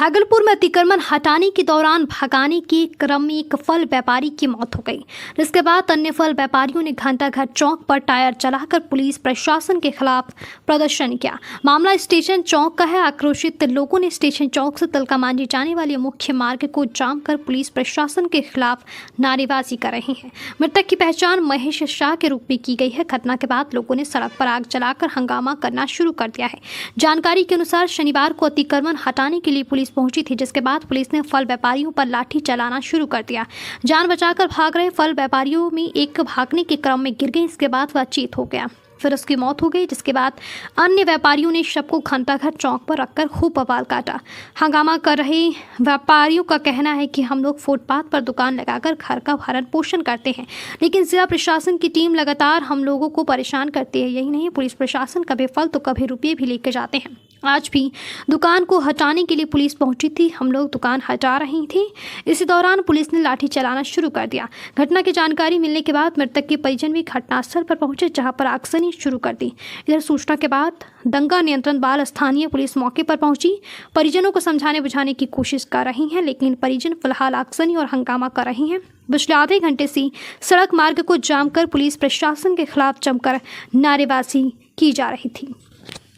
भागलपुर में अतिक्रमण हटाने के दौरान भगाने के क्रम में एक फल व्यापारी की मौत हो गई, जिसके बाद अन्य फल व्यापारियों ने घंटाघर चौक पर टायर जलाकर पुलिस प्रशासन के खिलाफ प्रदर्शन किया। मामला स्टेशन चौक का है। आक्रोशित लोगों ने स्टेशन चौक से तिलका मांझी जाने वाले मुख्य मार्ग को जाम कर पुलिस प्रशासन के खिलाफ नारेबाजी कर रहे हैं। मृतक की पहचान महेश शाह के रूप में की गई है। घटना के बाद लोगों ने सड़क पर आग जलाकर हंगामा करना शुरू कर दिया है। जानकारी के अनुसार शनिवार को अतिक्रमण हटाने के लिए पुलिस पहुंची थी, जिसके बाद पुलिस ने फल व्यापारियों पर लाठी चलाना शुरू कर दिया। जान बचाकर भाग रहे फल व्यापारियों में एक भागने के क्रम में गिर गई। इसके बाद वह चीत हो गया, फिर उसकी मौत हो गई, जिसके बाद अन्य व्यापारियों ने शव को घंटाघर चौक पर रखकर खूब बवाल काटा। हंगामा कर रहे व्यापारियों का कहना है कि हम लोग फुटपाथ पर दुकान लगाकर घर का भरण पोषण करते हैं, लेकिन जिला प्रशासन की टीम लगातार हम लोगों को परेशान करती है। यही नहीं, पुलिस प्रशासन कभी फल तो कभी रुपये भी लेकर जाते हैं। आज भी दुकान को हटाने के लिए पुलिस पहुंची थी। हम लोग दुकान हटा रही थी, इसी दौरान पुलिस ने लाठी चलाना शुरू कर दिया। घटना की जानकारी मिलने के बाद मृतक के परिजन भी घटनास्थल पर पहुंचे, जहां पर आगजनी शुरू कर दी। इधर सूचना के बाद दंगा नियंत्रण बल स्थानीय पुलिस मौके पर पहुंची, परिजनों को समझाने बुझाने की कोशिश कर रही हैं, लेकिन परिजन फिलहाल आगजनी और हंगामा कर रहे हैं। पिछले आधे घंटे से सड़क मार्ग को जाम कर पुलिस प्रशासन के खिलाफ जमकर नारेबाजी की जा रही थी।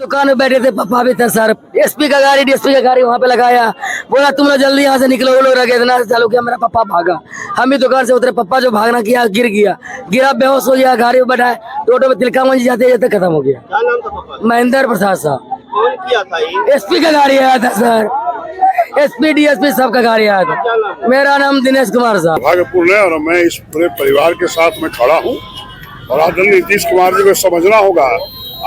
दुकान में बैठे थे, पप्पा भी था सर। एसपी का गाड़ी, डीएसपी का गाड़ी वहाँ पे लगाया, बोला तुम लोग जल्दी यहाँ से निकलो। वो लोग रखे इतना चालू किया, मेरा पप्पा भागा। हम भी दुकान से उतरे, पप्पा जो भागना किया गिर गिरा, बेहोश हो गया। गाड़ी में बैठा, ऑटो में तिलका मंझी जाते जाते खत्म हो गया। क्या नाम था पापा? महेंद्र प्रसाद साहब। कौन किया था ये? एसपी का गाड़ी आया था सर, एसपी डीएसपी सबका गाड़ी आया था। मेरा नाम दिनेश कुमार साहब। भागलपुर है और मैं इस पूरे परिवार के साथ में खड़ा हूँ और आदरणीय नीतीश कुमार जी को समझना होगा।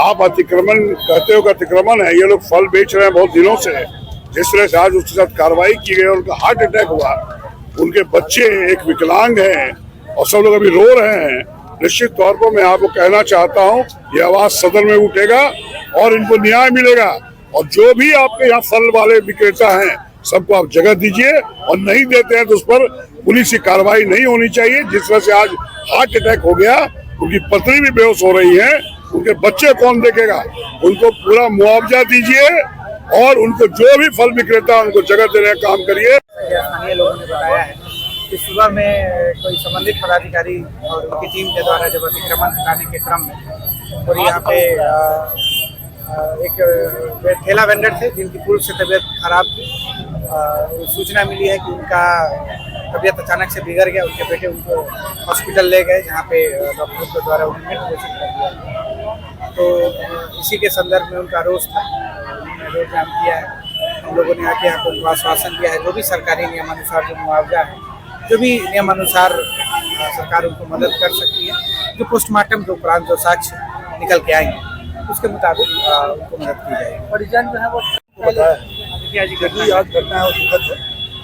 आप अतिक्रमण कहते हो कि अतिक्रमण है, ये लोग फल बेच रहे हैं बहुत दिनों से। जिस तरह से आज उसके साथ कार्रवाई की गई और उनका हार्ट अटैक हुआ, उनके बच्चे एक विकलांग हैं और सब लोग अभी रो रहे हैं। निश्चित तौर पर मैं आपको कहना चाहता हूँ, ये आवाज सदन में उठेगा और इनको न्याय मिलेगा। और जो भी आपके यहाँ फल वाले विक्रेता हैं, सबको आप जगह दीजिए, और नहीं देते हैं तो उस पर पुलिस की कार्रवाई नहीं होनी चाहिए। जिस तरह से आज हार्ट अटैक हो गया, उनकी पत्नी भी बेहोश हो रही है, उनके बच्चे कौन देखेगा? उनको पूरा मुआवजा दीजिए और उनको जो भी फल विक्रेता उनको जगह देने का काम करिए। स्थानीय लोगों ने बताया है कि सुबह में कोई संबंधित पदाधिकारी और उनकी टीम के द्वारा जब अतिक्रमण हटाने के क्रम में और यहाँ पे एक ठेला वेंडर थे जिनकी पूर्व से तबीयत खराब थी। सूचना मिली है कि उनका तबीयत अचानक से बिगड़ गया। उनके बेटे उनको हॉस्पिटल ले गए, जहाँ पे डॉक्टरों के द्वारा उन्हें घोषित कर दिया। तो इसी के संदर्भ में उनका रोष था, उन्होंने रोड जाम किया है। हम लोगों ने आके यहाँ पर उनको आश्वासन दिया है, जो भी सरकारी नियमानुसार जो मुआवजा है, जो भी नियमानुसार सरकार उनको मदद कर सकती है, जो पोस्टमार्टम के उपरांत जो साक्ष्य निकल के आएंगे उसके मुताबिक उनको मदद की जाएगी। परिजन जो है वो बताया आज घटना है दुखद है।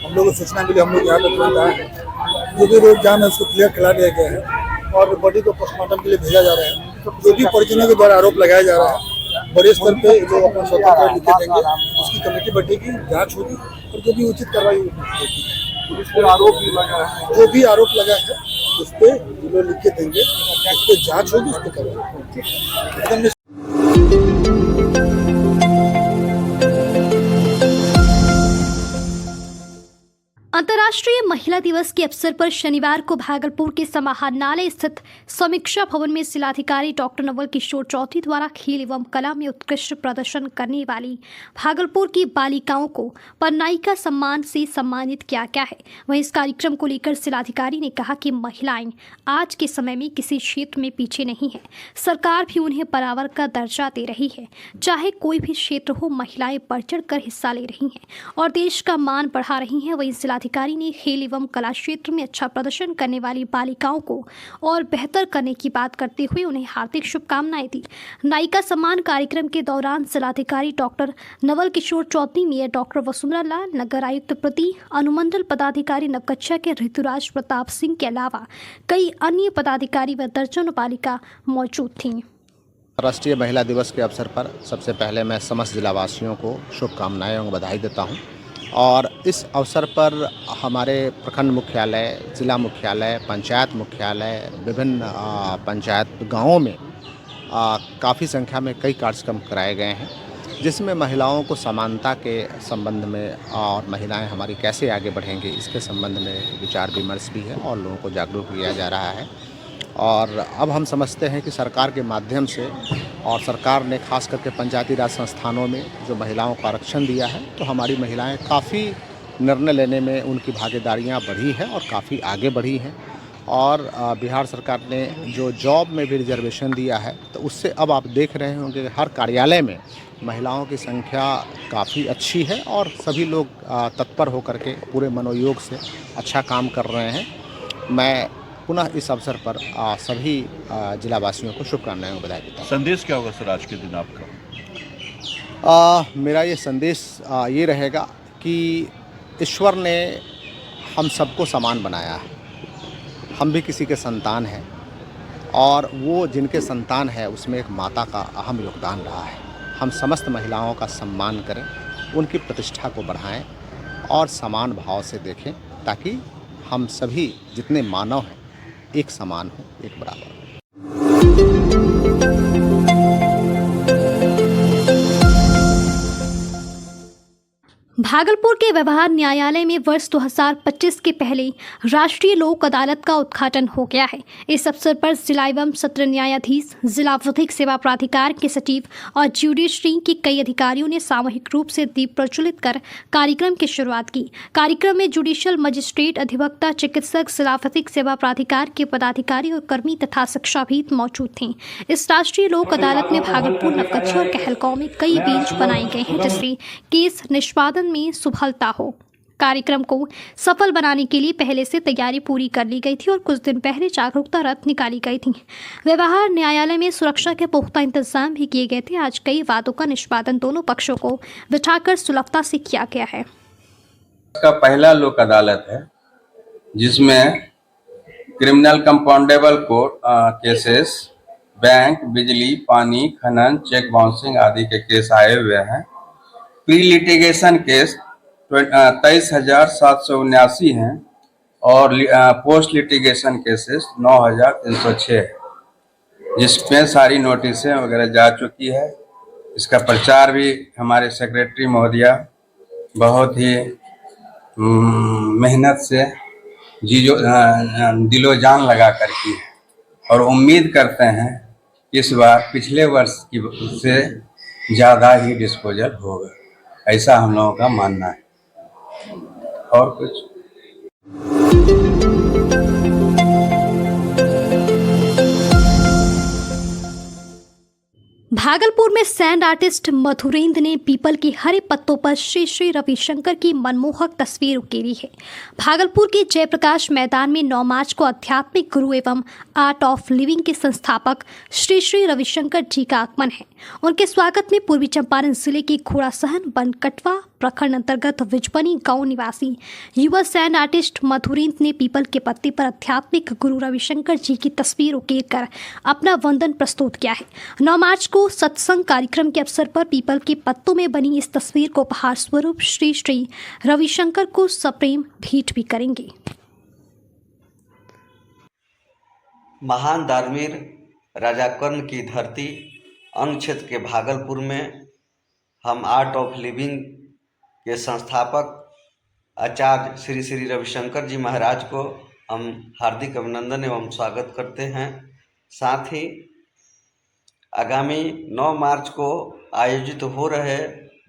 हम लोग को सूचना मिली, हम लोग यहाँ पे तुरंत आए हैं। जो भी रोड जाम है उसको क्लियर करा दिया गया है और बॉडी को पोस्टमार्टम के लिए भेजा जा रहा है। जो भी परिजनों के द्वारा आरोप लगाया जा रहा है, बड़े स्तर पे जो अपना स्वतंत्र लिखे देंगे, उसकी कमेटी बैठेगी, जांच होगी और जो भी उचित कार्रवाई होगी। पुलिस पर आरोप भी लगा है, जो भी आरोप लगा है उस पर जो लिख के देंगे, उस पर जाँच होगी, उस पर कार्रवाई होगी। अंतर्राष्ट्रीय महिला दिवस के अवसर पर शनिवार को भागलपुर के समाहरणालय स्थित समीक्षा भवन में जिलाधिकारी डॉक्टर नवल किशोर चौधरी द्वारा खेल एवं कला में उत्कृष्ट प्रदर्शन करने वाली भागलपुर की बालिकाओं को पन्नाइका सम्मान से सम्मानित किया गया है। वहीं इस कार्यक्रम को लेकर जिलाधिकारी ने कहा कि महिलाएं आज के समय में किसी क्षेत्र में पीछे नहीं है, सरकार भी उन्हें बराबर का दर्जा दे रही है। चाहे कोई भी क्षेत्र हो, महिलाएं बढ़ चढ़ कर हिस्सा ले रही हैं और देश का मान बढ़ा रही हैं। वहीं अधिकारी ने खेल एवं कला क्षेत्र में अच्छा प्रदर्शन करने वाली बालिकाओं को और बेहतर करने की बात करते हुए उन्हें हार्दिक शुभकामनाएं दी। नायिका सम्मान कार्यक्रम के दौरान जिलाधिकारी doctor Naval Kishore Chaudhary, mayor doctor Vasundhara लाल, नगर आयुक्त प्रति, अनुमंडल पदाधिकारी नवकच्छा के ऋतुराज प्रताप सिंह के अलावा कई अन्य पदाधिकारी व दर्जनों बालिका मौजूद थीं। राष्ट्रीय महिला दिवस के अवसर पर सबसे पहले मैं समस्त जिलावासियों को शुभकामनाएं एवं बधाई देता हूं। और इस अवसर पर हमारे प्रखंड मुख्यालय, जिला मुख्यालय, पंचायत मुख्यालय, विभिन्न पंचायत गांवों में काफ़ी संख्या में कई कार्यक्रम कराए गए हैं, जिसमें महिलाओं को समानता के संबंध में और महिलाएं हमारी कैसे आगे बढ़ेंगी इसके संबंध में विचार विमर्श भी है और लोगों को जागरूक किया जा रहा है। और अब हम समझते हैं कि सरकार के माध्यम से और सरकार ने खास करके पंचायती राज संस्थानों में जो महिलाओं को आरक्षण दिया है तो हमारी महिलाएं काफ़ी निर्णय लेने में उनकी भागीदारियां बढ़ी है और काफ़ी आगे बढ़ी हैं। और बिहार सरकार ने जो जॉब में भी रिजर्वेशन दिया है तो उससे अब आप देख रहे होंगे कि हर कार्यालय में महिलाओं की संख्या काफ़ी अच्छी है और सभी लोग तत्पर होकर के पूरे मनोयोग से अच्छा काम कर रहे हैं। मैं पुनः इस अवसर पर सभी जिलावासियों को शुभकामनाएं बधाई देता हूँ। संदेश क्या होगा सर आज के दिन आपका? मेरा ये संदेश ये रहेगा कि ईश्वर ने हम सबको समान बनाया है। हम भी किसी के संतान हैं और वो जिनके संतान है उसमें एक माता का अहम योगदान रहा है। हम समस्त महिलाओं का सम्मान करें, उनकी प्रतिष्ठा को बढ़ाएं और समान भाव से देखें ताकि हम सभी जितने मानव हैं एक समान हो, एक बराबर हो। भागलपुर के व्यवहार न्यायालय में वर्ष 2025 के पहले राष्ट्रीय लोक अदालत का उद्घाटन हो गया है। इस अवसर पर जिला एवं सत्र न्यायाधीश, जिला विधिक सेवा प्राधिकार के सचिव और ज्यूडिशरी के कई अधिकारियों ने सामूहिक रूप से दीप प्रज्वलित कर कार्यक्रम की शुरुआत की। कार्यक्रम में जुडिशियल मजिस्ट्रेट, अधिवक्ता, चिकित्सक, जिला विधिक सेवा प्राधिकार के पदाधिकारी और कर्मी तथा शिक्षाविद मौजूद थे। इस राष्ट्रीय लोक अदालत में भागलपुर, नवगछिया और कहलगांव में कई बेंच बनाए गए हैं जिससे केस निष्पादन में सुलभता हो। कार्यक्रम को सफल बनाने के लिए पहले से तैयारी पूरी कर ली गई थी और कुछ दिन पहले जागरूकता रथ निकाली गई थी। व्यवहार न्यायालय में सुरक्षा के पुख्ता इंतजाम भी किए गए थे। आज कई वादों का निष्पादन दोनों पक्षों को बिठाकर सुलभता से किया गया है। इसका पहला लोक अदालत है जिसमें criminal compoundable court cases, bank, बिजली, पानी, खनन, चेक बाउंसिंग आदि के केस आए हुए हैं। प्री लिटिगेशन केस 23,779 हैं और पोस्ट लिटिगेशन केसेस 9,306 है, जिसमें सारी नोटिसें वगैरह जा चुकी है। इसका प्रचार भी हमारे सेक्रेटरी महोदया बहुत ही मेहनत से दिलो जान लगा कर की है और उम्मीद करते हैं कि इस बार पिछले वर्ष की से ज़्यादा ही डिस्पोजल होगा, ऐसा हम लोगों का मानना है। और कुछ भागलपुर में सैंड आर्टिस्ट मधुरेंद्र ने पीपल के हरे पत्तों पर श्री श्री रविशंकर की मनमोहक तस्वीर उकेरी है। भागलपुर के जयप्रकाश मैदान में 9 मार्च को आध्यात्मिक गुरु एवं आर्ट ऑफ लिविंग के संस्थापक श्री श्री रविशंकर जी का आगमन है। उनके स्वागत में पूर्वी चंपारण जिले के घोड़ासहन बनकटवा प्रखंड अंतर्गत विजपनी गांव निवासी युवा सैंड आर्टिस्ट मधुरेंद्र ने पीपल के पत्ते पर आध्यात्मिक गुरु रविशंकर जी की तस्वीर उकेर कर अपना वंदन प्रस्तुत किया है। 9 मार्च को सत्संग कार्यक्रम के अवसर पर पीपल के पत्तों में बनी इस तस्वीर को उपहार स्वरूप श्री श्री रविशंकर को सप्रेम भेंट भी करेंगे। महान दानवीर राजा कर्ण की धरती अंग क्षेत्र के भागलपुर में हम आर्ट ऑफ लिविंग के संस्थापक आचार्य श्री श्री रविशंकर जी महाराज को हम हार्दिक अभिनंदन एवं स्वागत करते हैं। साथ ही आगामी 9 मार्च को आयोजित हो रहे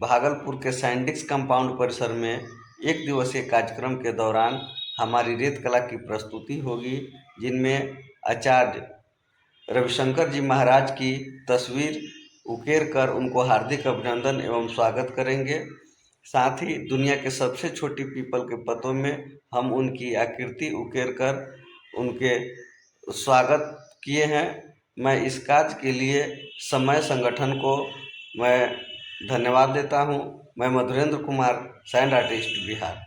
भागलपुर के सैंडिक्स कंपाउंड परिसर में 1 दिवसीय कार्यक्रम के दौरान हमारी रेत कला की प्रस्तुति होगी, जिनमें आचार्य रविशंकर जी महाराज की तस्वीर उकेर कर उनको हार्दिक अभिनंदन एवं स्वागत करेंगे। साथ ही दुनिया के सबसे छोटी पीपल के पत्तों में हम उनकी आकृति उकेर कर उनके स्वागत किए हैं। मैं इस कार्य के लिए समय संगठन को मैं धन्यवाद देता हूं। मैं मधुरेंद्र कुमार, सैंड आर्टिस्ट, बिहार।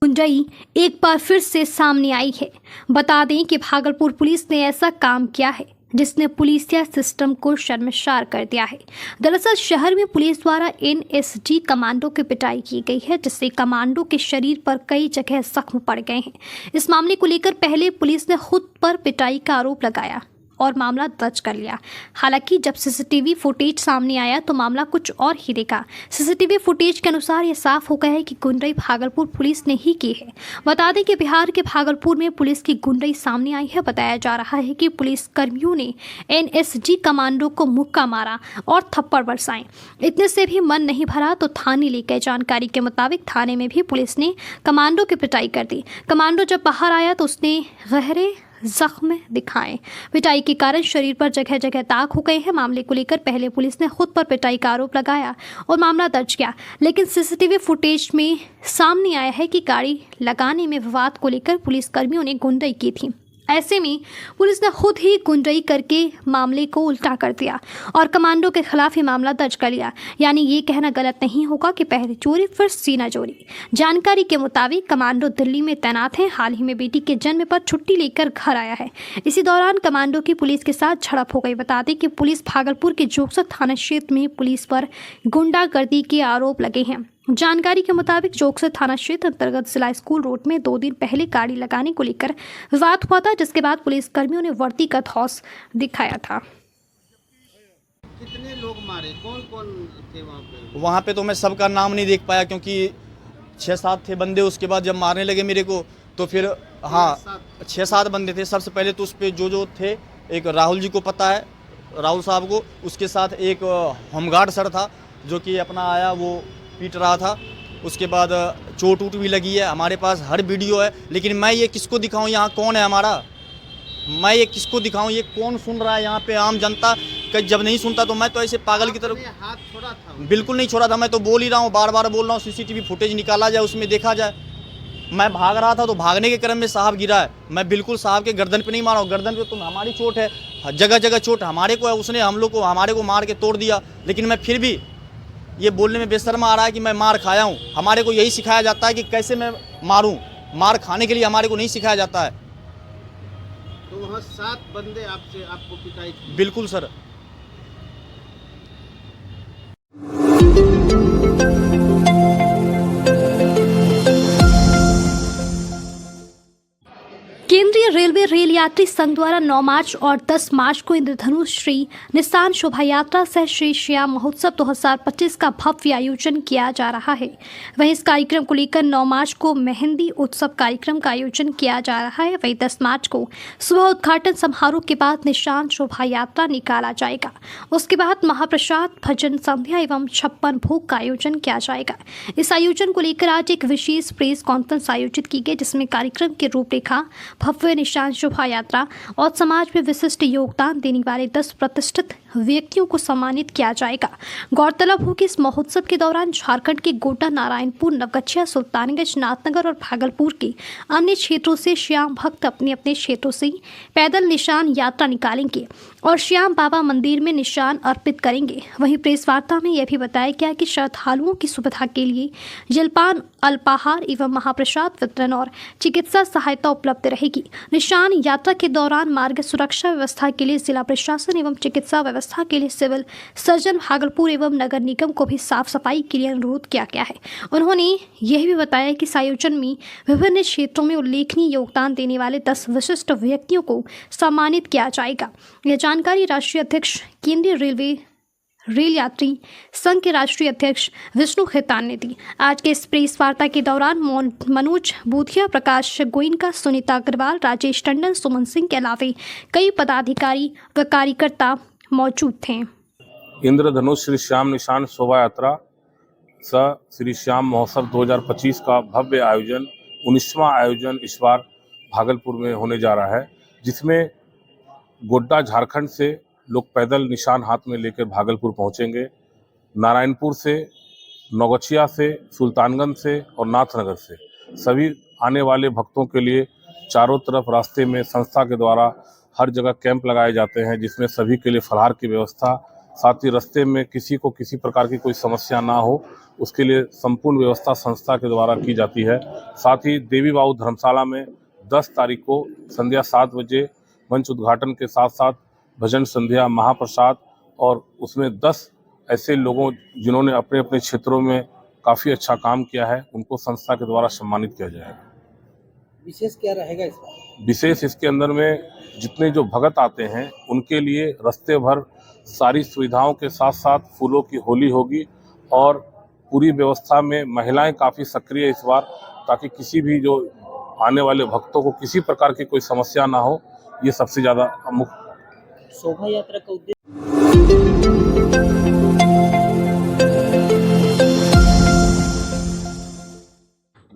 गुंजाई एक बार फिर से सामने आई है। बता दें कि भागलपुर पुलिस ने ऐसा काम किया है जिसने पुलिसिया सिस्टम को शर्मसार कर दिया है। दरअसल शहर में पुलिस द्वारा एनएसजी कमांडो की पिटाई की गई है, जिससे कमांडो के शरीर पर कई जगह जख्म पड़ गए हैं। इस मामले को लेकर पहले पुलिस ने खुद पर पिटाई का आरोप लगाया और मामला दर्ज कर लिया। हालांकि जब सीसीटीवी फुटेज सामने आया तो मामला कुछ और ही दिखा। सीसीटीवी फुटेज के अनुसार ये साफ हो गया है कि गुंडई भागलपुर पुलिस ने ही की है। बता दें कि बिहार के भागलपुर में पुलिस की गुंडई सामने आई है। बताया जा रहा है कि पुलिस कर्मियों ने एनएसजी कमांडो को मुक्का मारा और थप्पड़ बरसाए। इतने से भी मन नहीं भरा तो थाने ले गए। जानकारी के मुताबिक थाने में भी पुलिस ने कमांडो की पिटाई कर दी। कमांडो जब बाहर आया तो उसने गहरे जख्म दिखाए। पिटाई के कारण शरीर पर जगह जगह दाग हो गए हैं। मामले को लेकर पहले पुलिस ने खुद पर पिटाई का आरोप लगाया और मामला दर्ज किया, लेकिन सीसीटीवी फुटेज में सामने आया है कि गाड़ी लगाने में विवाद को लेकर पुलिस कर्मियों ने गुंडई की थी। ऐसे में पुलिस ने खुद ही गुंडई करके मामले को उल्टा कर दिया और कमांडो के खिलाफ ही मामला दर्ज कर लिया। यानी ये कहना गलत नहीं होगा कि पहले चोरी फिर सीना चोरी। जानकारी के मुताबिक कमांडो दिल्ली में तैनात है। हाल ही में बेटी के जन्म पर छुट्टी लेकर घर आया है। इसी दौरान कमांडो की पुलिस के साथ झड़प हो गई। बता दें कि पुलिस भागलपुर के जोगसर थाना क्षेत्र में पुलिस पर गुंडागर्दी के आरोप लगे हैं। जानकारी के मुताबिक जोगसर थाना क्षेत्र अंतर्गत जिला स्कूल रोड में 2 दिन पहले गाड़ी लगाने को लेकर विवाद हुआ था, जिसके बाद पुलिस कर्मियों ने वर्दी का धौंस दिखाया था। कितने लोग मारे, कौन कौन थे वहाँ पे? वहाँ पे तो मैं सबका नाम नहीं देख पाया क्योंकि 6-7 थे बंदे। उसके बाद जब मारने लगे मेरे को तो फिर 6-7 बंदे थे। सबसे पहले तो उस पर जो थे, एक राहुल जी को पता है, राहुल साहब को। उसके साथ एक होमगार्ड सर था जो कि अपना आया, वो पीट रहा था। उसके बाद चोट भी लगी है। हमारे पास हर वीडियो है, लेकिन मैं ये किसको दिखाऊं? यहाँ कौन है हमारा? मैं ये किसको दिखाऊं? ये कौन सुन रहा है यहाँ पे? आम जनता जब नहीं सुनता तो मैं तो ऐसे पागल की तरफ हाथ छोड़ा था? बिल्कुल नहीं छोड़ा था। मैं तो बोल ही रहा हूँ, बार बार बोल रहा हूँ, सीसीटीवी फुटेज निकाला जाए, उसमें देखा जाए। मैं भाग रहा था तो भागने के क्रम में साहब गिरा है। मैं बिल्कुल साहब के गर्दन पे नहीं मारा हूँ। गर्दन पे तो हमारी चोट है, जगह जगह चोट हमारे को है। उसने हमारे को मार के तोड़ दिया, लेकिन मैं फिर भी ये बोलने में बेशर्म आ रहा है कि मैं मार खाया हूँ। हमारे को यही सिखाया जाता है कि कैसे मैं मारूं। मार खाने के लिए हमारे को नहीं सिखाया जाता है। तो वहाँ 7 बंदे आपको पिटाई की? बिल्कुल सर। केंद्रीय रेलवे रेल यात्री संघ द्वारा 9 मार्च और 10 मार्च को इंद्रधनुष श्री निशान शोभा यात्रा सह श्री श्याम महोत्सव 2025 का भव्य आयोजन किया जा रहा है। वहीं इस कार्यक्रम को लेकर 9 मार्च को मेहंदी उत्सव कार्यक्रम का आयोजन किया जा रहा है। वहीं 10 मार्च को सुबह उद्घाटन समारोह के बाद निशान शोभा यात्रा निकाला जाएगा। उसके बाद महाप्रसाद, भजन संध्या एवं 56 भोग का आयोजन किया जाएगा। इस आयोजन को लेकर आज एक विशेष प्रेस कॉन्फ्रेंस आयोजित की गई, जिसमें कार्यक्रम की रूपरेखा, भव्य निशान शोभा यात्रा और समाज में विशिष्ट योगदान देने वाले 10 प्रतिष्ठित व्यक्तियों को सम्मानित किया जाएगा। गौरतलब हो कि इस महोत्सव के दौरान झारखंड के गोड्डा, नारायणपुर, नवगछिया, सुल्तानगंज, नाथनगर और भागलपुर के अन्य क्षेत्रों से श्याम भक्त अपने अपने क्षेत्रों से पैदल निशान यात्रा निकालेंगे और श्याम बाबा मंदिर में निशान अर्पित करेंगे। वहीं प्रेस वार्ता में यह भी बताया गया कि श्रद्धालुओं की सुविधा के लिए जलपान, अल्पाहार एवं महाप्रसाद वितरण और चिकित्सा सहायता उपलब्ध रहेगी। निशान यात्रा के दौरान मार्ग सुरक्षा व्यवस्था के लिए जिला प्रशासन एवं चिकित्सा व्यवस्था के लिए सिविल सर्जन भागलपुर एवं नगर निगम को भी साफ सफाई के लिए अनुरोध किया गया है। उन्होंने यह भी बताया कि इस आयोजन में विभिन्न क्षेत्रों में उल्लेखनीय योगदान देने वाले 10 विशिष्ट व्यक्तियों को सम्मानित किया जाएगा। यह जानकारी राष्ट्रीय अध्यक्ष केंद्रीय रेलवे रेल यात्री संघ के राष्ट्रीय अध्यक्ष विष्णु खेतान ने दी। आज के इस प्रेस वार्ता के दौरान मनोज बूथिया, प्रकाश गोइनका, सुनीता अग्रवाल, राजेश टंडन, सुमन सिंह के अलावे कई पदाधिकारी व कार्यकर्ता मौजूद थे। इंद्रधनुष श्री श्याम निशान शोभा यात्रा सह श्री श्याम महोत्सव 2025 का भव्य आयोजन 19वां आयोजन इस बार भागलपुर में होने जा रहा है, जिसमें गोड्डा झारखंड से लोग पैदल निशान हाथ में लेकर भागलपुर पहुंचेंगे। नारायणपुर से, नौगछिया से, सुल्तानगंज से और नाथनगर से सभी आने वाले भक्तों के लिए चारों तरफ रास्ते में संस्था के द्वारा हर जगह कैंप लगाए जाते हैं, जिसमें सभी के लिए फलाहार की व्यवस्था, साथ ही रास्ते में किसी को किसी प्रकार की कोई समस्या ना हो उसके लिए संपूर्ण व्यवस्था संस्था के द्वारा की जाती है। साथ ही देवी बाबू धर्मशाला में 10 तारीख को संध्या 7 बजे मंच उद्घाटन के साथ साथ भजन संध्या, महाप्रसाद, और उसमें 10 ऐसे लोगों जिन्होंने अपने अपने क्षेत्रों में काफ़ी अच्छा काम किया है, उनको संस्था के द्वारा सम्मानित किया जाएगा। विशेष क्या रहेगा इस बार? विशेष इसके अंदर में जितने जो भगत आते हैं उनके लिए रास्ते भर सारी सुविधाओं के साथ साथ फूलों की होली होगी, और पूरी व्यवस्था में महिलाएं काफ़ी सक्रिय इस बार, ताकि किसी भी जो आने वाले भक्तों को किसी प्रकार की कोई समस्या ना हो। ये सबसे ज़्यादा मुख्य शोभा यात्रा का उद्देश्य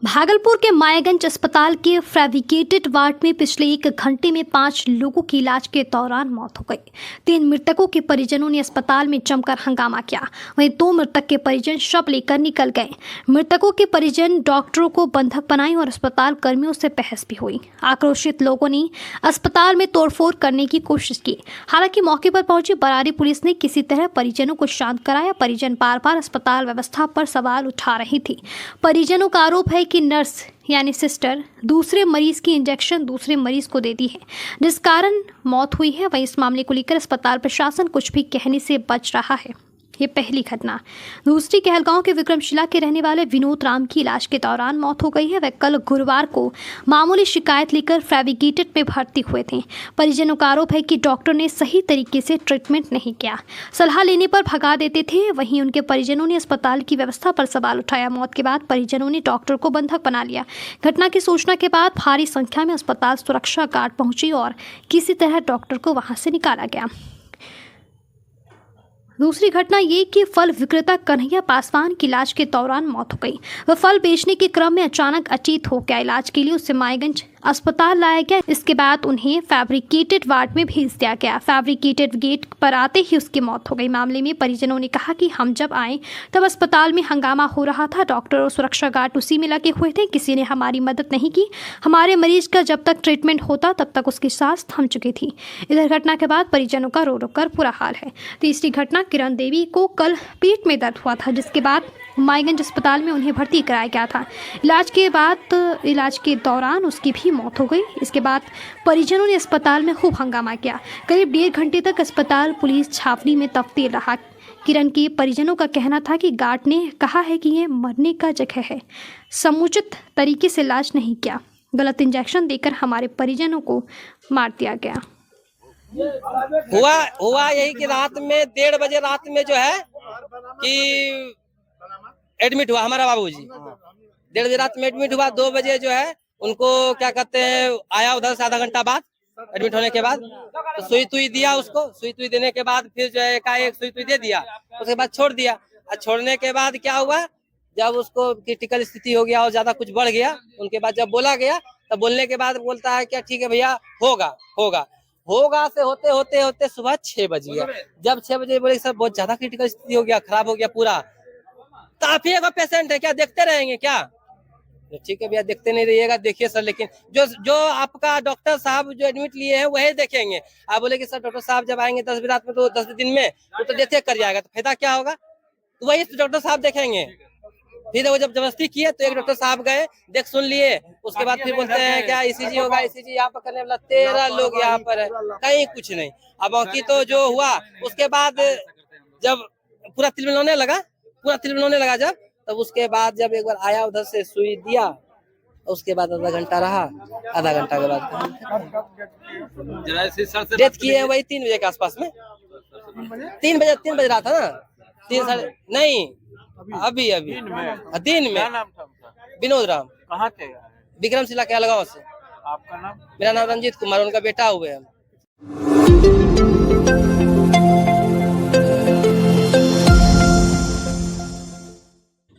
भागलपुर के मायागंज अस्पताल के फैब्रिकेटेड वार्ड में पिछले 1 घंटे में 5 लोगों की इलाज के दौरान मौत हो गई। 3 मृतकों के परिजनों ने अस्पताल में जमकर हंगामा किया, वहीं 2 मृतक के परिजन शव लेकर निकल गए। मृतकों के परिजन डॉक्टरों को बंधक बनाए और अस्पताल कर्मियों से बहस भी हुई। आक्रोशित लोगों ने अस्पताल में तोड़फोड़ करने की कोशिश की। हालांकि मौके पर पहुंची बरारी पुलिस ने किसी तरह परिजनों को शांत कराया। परिजन बार बार अस्पताल व्यवस्था पर सवाल उठा रही थी। परिजनों का आरोप है कि नर्स यानी सिस्टर दूसरे मरीज की इंजेक्शन दूसरे मरीज को देती है, जिस कारण मौत हुई है। वहीं इस मामले को लेकर अस्पताल प्रशासन कुछ भी कहने से बच रहा है। ये पहली घटना। दूसरी, कहलगांव के विक्रमशिला के रहने वाले विनोद राम की इलाज के दौरान मौत हो गई है। वे कल गुरुवार को मामूली शिकायत लेकर फैब्रिकेटेड में भर्ती हुए थे। परिजनों का आरोप है कि डॉक्टर ने सही तरीके से ट्रीटमेंट नहीं किया, सलाह लेने पर भगा देते थे। वहीं उनके परिजनों ने अस्पताल की व्यवस्था पर सवाल उठाया। मौत के बाद परिजनों ने डॉक्टर को बंधक बना लिया। घटना की सूचना के बाद भारी संख्या में अस्पताल सुरक्षा गार्ड पहुंची और किसी तरह डॉक्टर को वहां से निकाला गया। दूसरी घटना ये कि फल विक्रेता कन्हैया पासवान की इलाज के दौरान मौत हो गई। वह फल बेचने के क्रम में अचानक अचेत हो गया। इलाज के लिए उसे मायागंज अस्पताल लाया गया। इसके बाद उन्हें फैब्रिकेटेड वार्ड में भेज दिया गया। फैब्रिकेटेड गेट पर आते ही उसकी मौत हो गई। मामले में परिजनों ने कहा कि हम जब आए तब अस्पताल में हंगामा हो रहा था। डॉक्टर और सुरक्षा गार्ड उसी में लगे हुए थे। किसी ने हमारी मदद नहीं की। हमारे मरीज का जब तक ट्रीटमेंट होता तब तक उसकी सांस थम चुकी थी। इधर घटना के बाद परिजनों का रो रो कर बुरा हाल है। तीसरी घटना, किरण देवी को कल पेट में दर्द हुआ था, जिसके बाद मायागंज अस्पताल में उन्हें भर्ती कराया गया था। इलाज के दौरान उसकी भी मौत हो गई। इसके बाद परिजनों ने अस्पताल में खूब हंगामा किया। करीब 1.5 घंटे तक अस्पताल पुलिस छावनी में तफ्तीश रहा। किरण के परिजनों का कहना था कि गार्ड ने कहा है कि ये मरने का जगह है, समुचित तरीके से इलाज नहीं किया, गलत इंजेक्शन देकर हमारे परिजनों को मार दिया गया। हुआ यही कि रात में 1:30 बजे रात में जो है कि एडमिट हुआ हमारा बाबूजी। 1:30 बजे रात में एडमिट हुआ। 2 बजे जो है उनको क्या कहते हैं आया उधर से आधा घंटा बाद एडमिट होने के बाद, तो सुई तुई दिया उसको। सुई तुई देने के बाद फिर जो है एकाएक सुई तुई दे दिया, उसके बाद छोड़ दिया। और छोड़ने के बाद क्या हुआ, जब उसको क्रिटिकल स्थिति हो गया और ज्यादा कुछ बढ़ गया, उनके बाद जब बोला गया तब बोलने के बाद बोलता है क्या ठीक है भैया होगा से होते होते होते सुबह 6 बज गया। जब 6 बजे बोले सर बहुत ज्यादा क्रिटिकल स्थिति हो गया, खराब हो गया पूरा, तो आप ही एक पेशेंट है क्या, देखते रहेंगे क्या? ठीक है भैया देखते नहीं रहिएगा, देखिए सर, लेकिन जो आपका डॉक्टर साहब जो एडमिट लिए हैं वही देखेंगे। आप बोले कि सर डॉक्टर साहब जब आएंगे 10 रात में तो 10 दिन में तो देखे कर जाएगा, तो फायदा क्या होगा? तो वही डॉक्टर साहब देखेंगे। फिर वो जब जबरदस्ती किए तो एक डॉक्टर साहब गए, देख सुन लिए, उसके बाद फिर बोलते हैं क्या ईसीजी होगा, ईसीजी यहाँ पर करने वाला 13 लोग यहाँ पर है, कहीं कुछ नहीं। अब बाकी तो जो हुआ उसके बाद जब पूरा तिलमिलाने लगा जब, तब उसके बाद जब एक बार आया उधर से सुई दिया, उसके बाद आधा घंटा रहा, आधा घंटा के बाद डेथ किए हैं। वही 3 बजे के आसपास में, 3 बजे रहा था ना, 3 साढ़े नहीं, अभी दिन में। विनोद राम कहाँ के? विक्रमशिला के अलगांव से। आपका नाम? मेरा नाम रंजीत कुमार, उनका बेटा हुए हैं।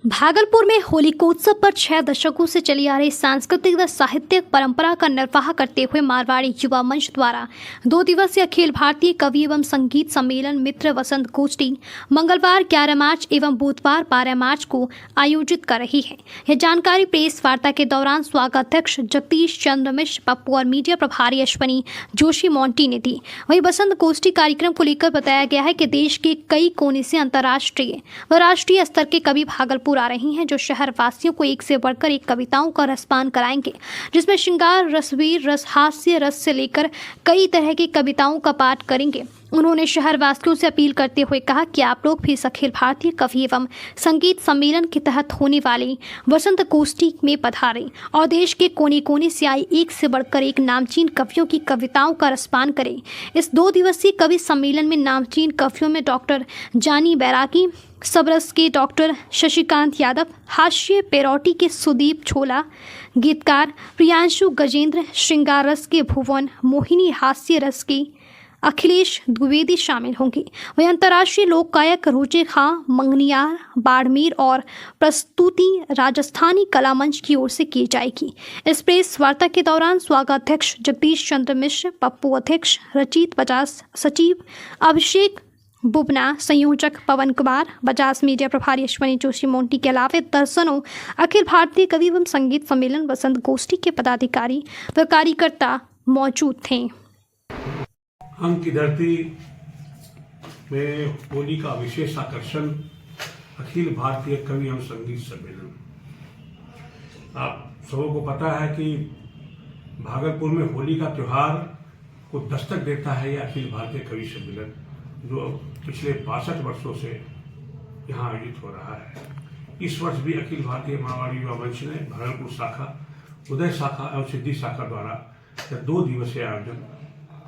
भागलपुर में होलिकोत्सव पर 6 दशकों से चली आ रही सांस्कृतिक व साहित्यिक परंपरा का निर्वाह करते हुए मारवाड़ी युवा मंच द्वारा 2 दिवसीय अखिल भारतीय कवि एवं संगीत सम्मेलन मित्र वसंत गोष्ठी मंगलवार 11 मार्च एवं बुधवार 12 मार्च को आयोजित कर रही है। यह जानकारी प्रेस वार्ता के दौरान स्वागताध्यक्ष जगदीश चंद्र मिश्र, पप्पू और मीडिया प्रभारी अश्वनी जोशी मोंटी ने दी। वहीं वसंत गोष्ठी कार्यक्रम को लेकर बताया गया है कि देश के कई कोने से अंतर्राष्ट्रीय व राष्ट्रीय स्तर के कवि भागलपुर जा रही हैं, जो शहर वासियों को एक से बढ़कर एक कविताओं का रसपान कराएंगे, जिसमें श्रृंगार, रसवीर, रस, हास्य रस से लेकर कई तरह की कविताओं का पाठ करेंगे। उन्होंने शहर वासियों से अपील करते हुए कहा कि आप लोग भी इस अखिल भारतीय कवि एवं संगीत सम्मेलन के तहत होने वाली वसंत गोष्ठी में पधारें और देश के कोने कोने से आई एक से बढ़कर एक नामचीन कवियों की कविताओं का रसपान करें। इस 2 दिवसीय कवि सम्मेलन में नामचीन कवियों में डॉक्टर जानी बैरागी, सबरस के डॉक्टर शशिकांत यादव, हास्य पेरोटी के सुदीप छोला, गीतकार प्रियांशु गजेंद्र, श्रृंगार रस के भुवन मोहिनी, हास्य रस के अखिलेश द्विवेदी शामिल होंगे। वहीं अंतर्राष्ट्रीय लोक गायक रुचि खां मंगनियार बाड़मेर और प्रस्तुति राजस्थानी कला मंच की ओर से की जाएगी। इस प्रेस वार्ता के दौरान स्वागताध्यक्ष जगदीश चंद्र मिश्र, पप्पू अध्यक्ष, रचित बजाज सचिव अभिषेक बुबना, संयोजक पवन कुमार, बजाज मीडिया प्रभारी अश्वनी जोशी मोंटी के अलावा दर्जनों अखिल भारतीय कवि एवं संगीत सम्मेलन वसंत गोष्ठी के पदाधिकारी व कार्यकर्ता मौजूद थे। अंक की धरती में होली का विशेष आकर्षण अखिल भारतीय कवि एवं संगीत सम्मेलन। आप सबों को पता है कि भागलपुर में होली का त्योहार को दस्तक देता है यह अखिल भारतीय कवि सम्मेलन, जो पिछले 62 वर्षों से यहाँ आयोजित हो रहा है। इस वर्ष भी अखिल भारतीय मारवाड़ी युवा मंच ने भागलपुर शाखा, उदय शाखा एवं सिद्धि शाखा द्वारा 2 दिवसीय आयोजन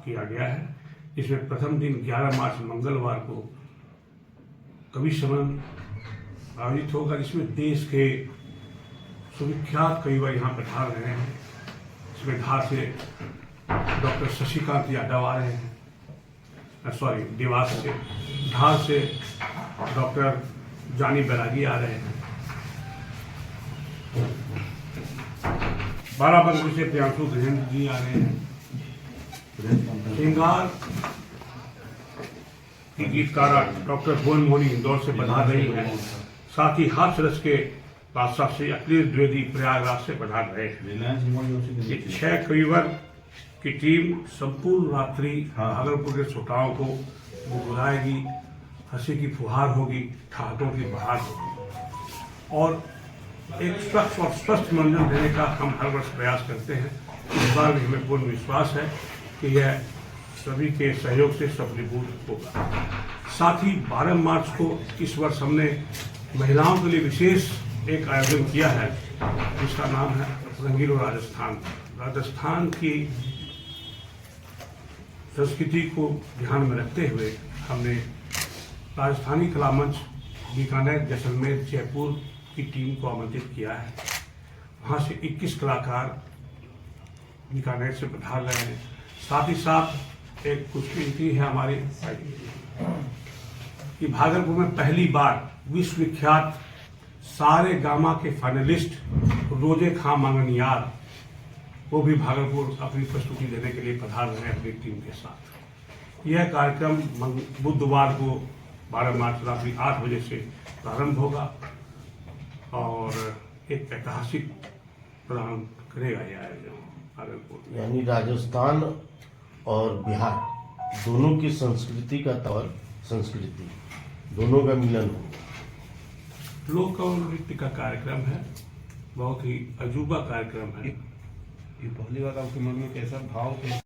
किया गया है। इसमें प्रथम दिन 11 मार्च मंगलवार को कवि सम्मेलन आयोजित होगा, जिसमें देश के सुविख्यात कविवर यहाँ पधार रहे हैं। इसमें धार से डॉक्टर शशिकांत यादव आ रहे हैं, देवास से, धार से डॉक्टर जानी बैरागी आ रहे हैं, बाराबंकी से प्रियांशु गजेंद्र जी आ रहे हैं, श्रृंगार की गीतकारा डॉक्टर भुवन मोहिनी इंदौर से पधार रही है। साथ ही हास्य रस के बादशाह से अखिलेश द्विवेदी प्रयागराज से पधार रहे हैं। ये 6 कविवर की टीम संपूर्ण रात्रि भागलपुर के श्रोताओं को बुलाएगी, हंसी की फुहार होगी, ठहाकों की बहार होगी और एक स्वच्छ और स्वस्थ मनोरंजन देने का हम हर वर्ष प्रयास करते हैं। इस बार भी हमें पूर्ण विश्वास है कि यह सभी के सहयोग से सफलीभूत होगा। साथ ही 12 मार्च को इस वर्ष हमने महिलाओं के लिए विशेष एक आयोजन किया है, जिसका नाम है रंगीलो राजस्थान। राजस्थान की संस्कृति को ध्यान में रखते हुए हमने राजस्थानी कला मंच बीकानेर, जैसलमेर, जयपुर की टीम को आमंत्रित किया है। वहाँ से 21 कलाकार बीकानेर से पधार रहे हैं। साथ ही साथ एक खुशखबरी है हमारी कि भागलपुर में पहली बार विश्वविख्यात सारे गामा के फाइनलिस्ट रोजे खां मंगनियार वो भी भागलपुर अपनी प्रस्तुति देने के लिए पधार रहे हैं अपनी टीम के साथ। यह कार्यक्रम बुधवार को 12 मार्च रात्रि 8 बजे से प्रारंभ होगा और एक ऐतिहासिक प्रारंभ करेगा यह आयोजन भागलपुर। यानी राजस्थान और बिहार दोनों की संस्कृति का तौर संस्कृति दोनों का मिलन होगा। लोक नृत्य का कार्यक्रम है, बहुत ही अजूबा कार्यक्रम है। ये पहली बार आपके मन में कैसा भाव है?